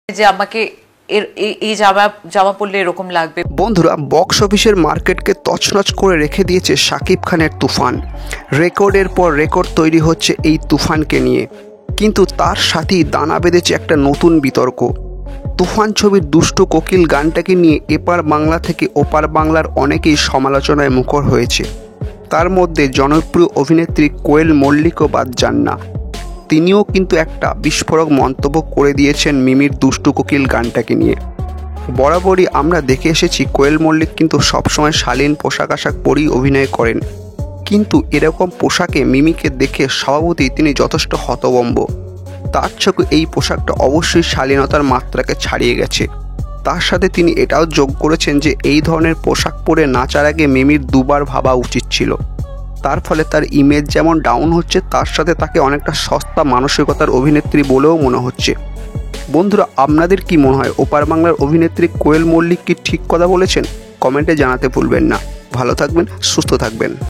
যে আমাকে এই জামা পরলে এরকম লাগবে। বন্ধুরা, বক্স অফিসের মার্কেটকে তছনছ করে রেখে দিয়েছে শাকিব খানের তুফান। রেকর্ডের পর রেকর্ড তৈরি হচ্ছে এই তুফানকে নিয়ে, কিন্তু তার সাথেই দানা বেঁধেছে একটা নতুন বিতর্ক। তুফান ছবির দুষ্টু কোকিল গানটাকে নিয়ে এপার বাংলা থেকে ওপার বাংলার অনেকেই সমালোচনায় মুখর হয়েছে। তার মধ্যে জনপ্রিয় অভিনেত্রী কোয়েল মল্লিকও বাদ যান না। তিনিও কিন্তু একটা বিস্ফোরক মন্তব্য করে দিয়েছেন মিমির দুষ্টু কোকিল গানটাকে নিয়ে। বরাবরই আমরা দেখে এসেছি কোয়েল মল্লিক কিন্তু সবসময় শালীন পোশাক আশাক পরেই অভিনয় করেন, কিন্তু এরকম পোশাকে মিমিকে দেখে স্বভাবতই তিনি যথেষ্ট হতভম্ব। তার চোখে এই পোশাকটা অবশ্যই শালীনতার মাত্রাকে ছাড়িয়ে গেছে। তার সাথে তিনি এটাও যোগ করেছেন যে এই ধরনের পোশাক পরে নাচার আগে মিমির দুবার ভাবা উচিত ছিল। তার ফলে তার ইমেজ যেমন ডাউন হচ্ছে, তার সাথে তাকে অনেকটা সস্তা মানসিকতার অভিনেত্রী বলেও মনে হচ্ছে। বন্ধুরা, আপনাদের কি মনে হয় ওপার বাংলার অভিনেত্রী কোয়েল মল্লিক কি ঠিক কথা বলেছেন? কমেন্টে জানাতে ভুলবেন না। ভালো থাকবেন, সুস্থ থাকবেন।